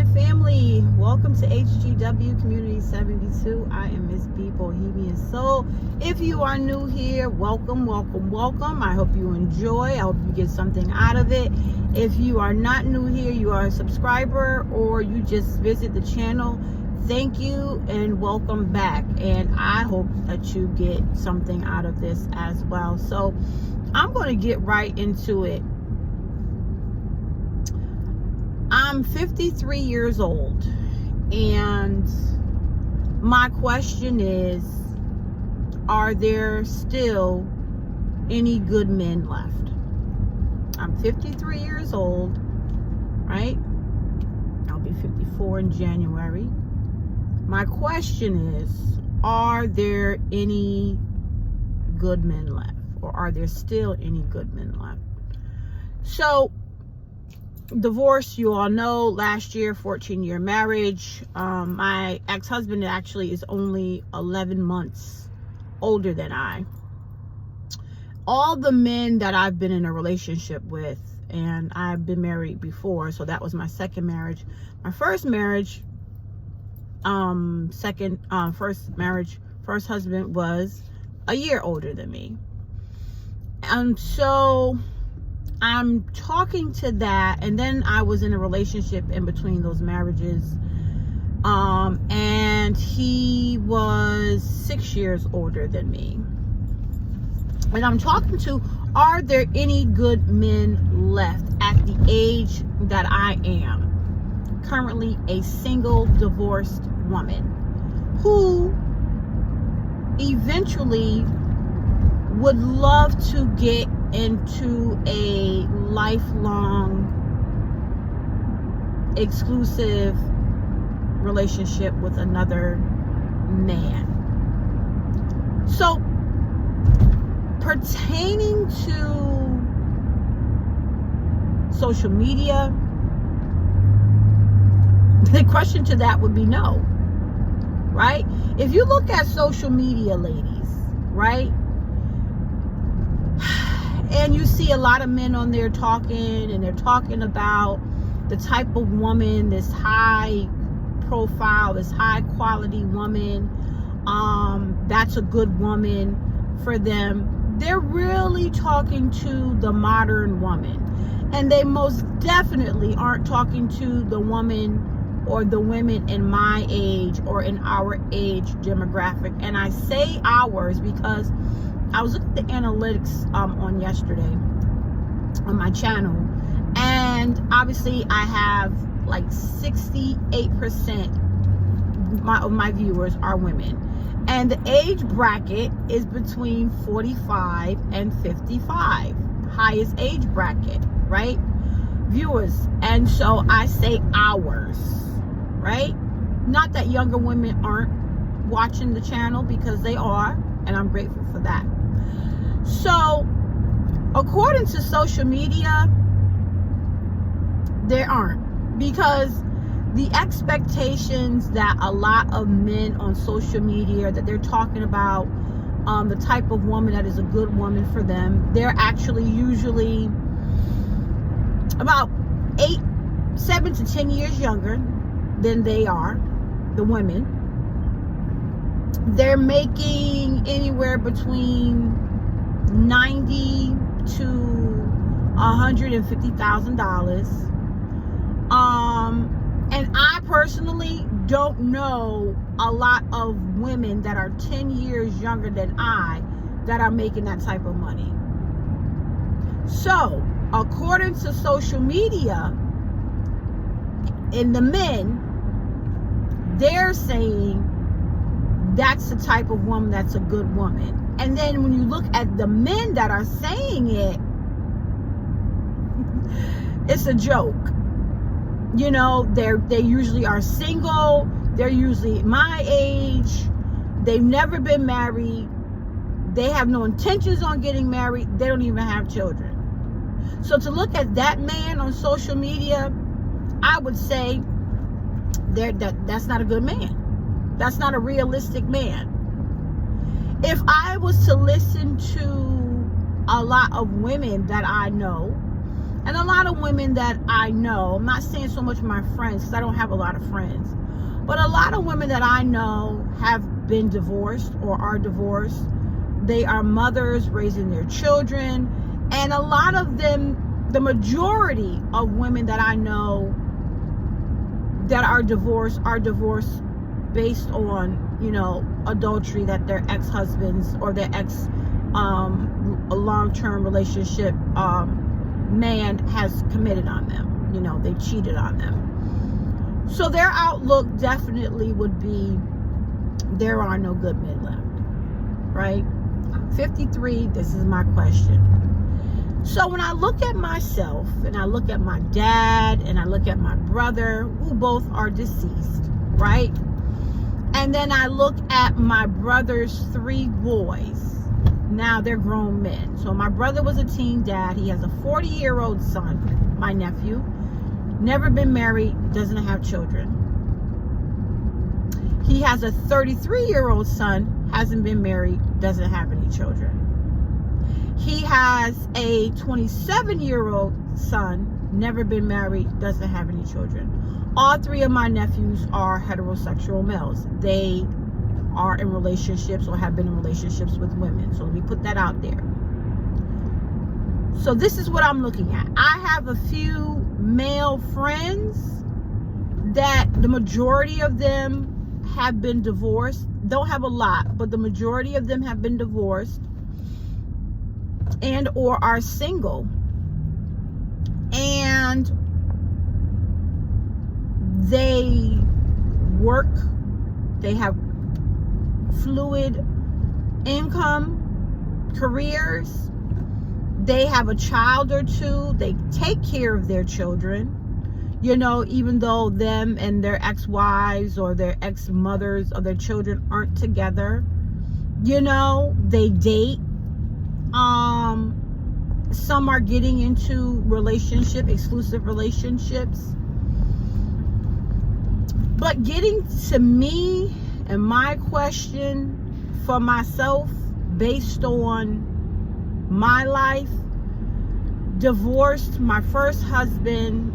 morning, family. Welcome to HGW Community 72. I am Miss B, Bohemian Soul. If you are new here, welcome. I hope you enjoy. I hope you get something out of it. If you are not new here, you are a subscriber or you just visit the channel, thank you and welcome back. And I hope that you get something out of this as well. So I'm going to get right into it. I'm 53 years old, and my question is, are there still any good men left? I'm 53 years old, right? I'll be 54 in January. My question is, are there any good men left? Or are there still any good men left? So, divorce, you all know, last year, 14-year marriage. My ex-husband actually is only 11 months older than I. All the men that I've been in a relationship with, and I've been married before, so that was my second marriage. My first marriage, first husband was a year older than me. And so I'm talking to that, and then I was in a relationship in between those marriages, and he was 6 years older than me. And I'm talking to, are there any good men left at the age that I am? Currently a single divorced woman who eventually would love to get into a lifelong exclusive relationship with another man. So pertaining to social media, the question to that would be no, right? If you look at social media, ladies, right, and you see a lot of men on there talking, and they're talking about the type of woman, this high profile, this high quality woman, that's a good woman for them. They're really talking to the modern woman. And they most definitely aren't talking to the woman or the women in my age or in our age demographic. And I say ours because I was looking at the analytics on yesterday on my channel, and obviously I have like 68% of my viewers are women, and the age bracket is between 45 and 55, highest age bracket, right, viewers. And so I say ours, right? Not that younger women aren't watching the channel, because they are, and I'm grateful for that. So, according to social media, there aren't, because the expectations that a lot of men on social media that they're talking about, the type of woman that is a good woman for them, they're actually usually about 7 to 10 years younger than they are, the women. They're making anywhere between $90,000 to $150,000. And I personally don't know a lot of women that are 10 years younger than I that are making that type of money. So, according to social media, and the men, they're saying that's the type of woman that's a good woman. And then when you look at the men that are saying it, it's a joke. You know, they usually are single. They're usually my age. They've never been married. They have no intentions on getting married. They don't even have children. So to look at that man on social media, I would say that's not a good man. That's not a realistic man. If I was to listen to a lot of women that I know, And a lot of women that I know, I'm not saying so much my friends, because I don't have a lot of friends, but a lot of women that I know have been divorced or are divorced. They are mothers raising their children. And a lot of them, the majority of women that I know that are divorced based on, you know, adultery that their ex-husbands or their a long-term relationship man has committed on them. You know, they cheated on them. So their outlook definitely would be, there are no good men left, right? I'm 53. This is my question. So when I look at myself and I look at my dad and I look at my brother, who both are deceased, right? And then I look at my brother's 3 boys. Now they're grown men. So my brother was a teen dad. He has a 40-year-old son, my nephew. Never been married, doesn't have children. He has a 33-year-old son, hasn't been married, doesn't have any children. He has a 27-year-old son, never been married, doesn't have any children. All 3 of my nephews are heterosexual males. They are in relationships or have been in relationships with women. So let me put that out there. So this is what I'm looking at. I have a few male friends that the majority of them have been divorced. Don't have a lot, but the majority of them have been divorced and or are single. And they work, they have fluid income, careers, they have a child or 2, they take care of their children, you know, even though them and their ex-wives or their ex-mothers or their children aren't together, you know, they date. Some are getting into exclusive relationships. But getting to me and my question for myself based on my life, divorced my first husband,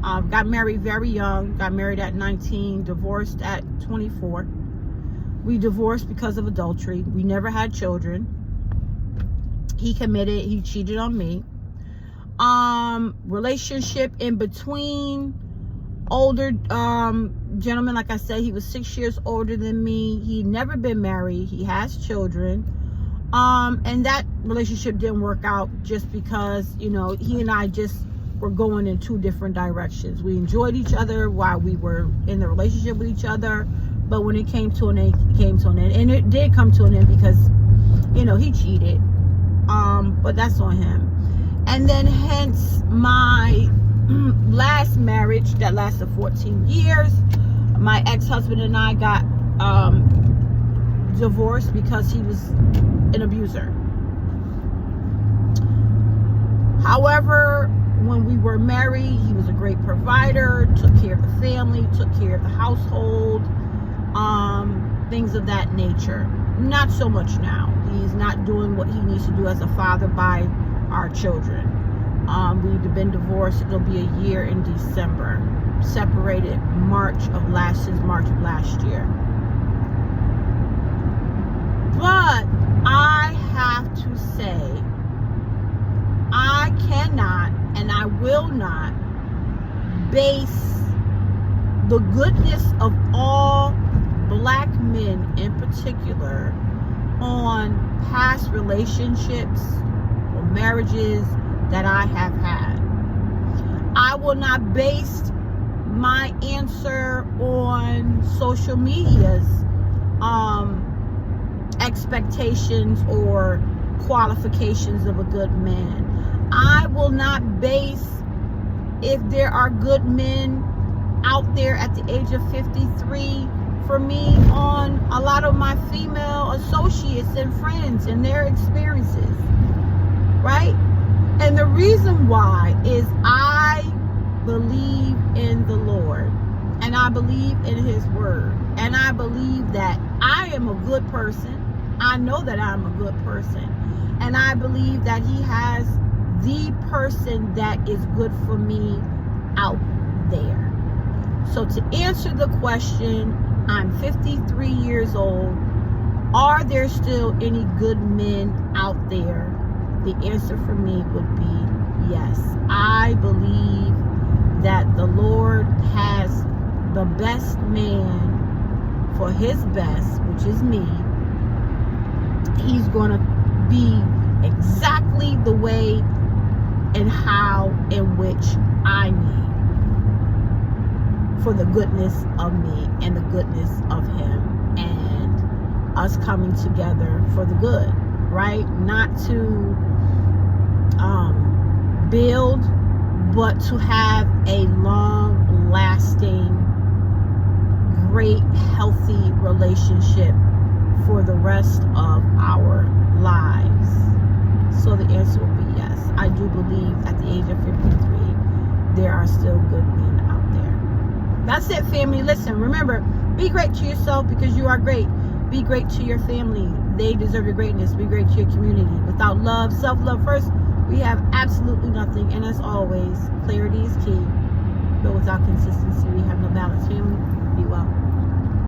got married very young, got married at 19, divorced at 24. We divorced because of adultery. We never had children. He cheated on me. Relationship in between, older gentleman, like I said, he was 6 years older than me. He'd never been married. He has children. And that relationship didn't work out just because, you know, he and I just were going in 2 different directions. We enjoyed each other while we were in the relationship with each other, but when it came to an end, it came to an end. And it did come to an end because, you know, he cheated. But that's on him. And then hence my last marriage that lasted 14 years, my ex-husband and I got divorced because he was an abuser. However, when we were married, he was a great provider, took care of the family, took care of the household, things of that nature. Not so much now. He's not doing what he needs to do as a father by our children. We've been divorced. It'll be a year in December. Separated since March of last year. But I have to say, I cannot and I will not base the goodness of all black men in particular on past relationships or marriages that I have had. I will not base my answer on social media's expectations or qualifications of a good man. I will not base if there are good men out there at the age of 53 for me on a lot of my female associates and friends and their experiences, right? And the reason why is I believe in the Lord and I believe in his word, and I believe that I am a good person. I know that I'm a good person, and I believe that he has the person that is good for me out there. So to answer the question, I'm 53 years old. Are there still any good men out there? The answer for me would be yes. I believe that the Lord has the best man for his best, which is me. He's going to be exactly the way and how in which I need, for the goodness of me and the goodness of him, and us coming together for the good, right? Not to build, but to have a long lasting, great, healthy relationship for the rest of our lives. So the answer will be yes. I do believe at the age of 53 there are still good men out there. That's it, family. Listen, remember, be great to yourself because you are great. Be great to your family. They deserve your greatness. Be great to your community. Without love, self-love first, we have absolutely nothing. And as always, clarity is key. But without consistency, we have no balance. Family, be well.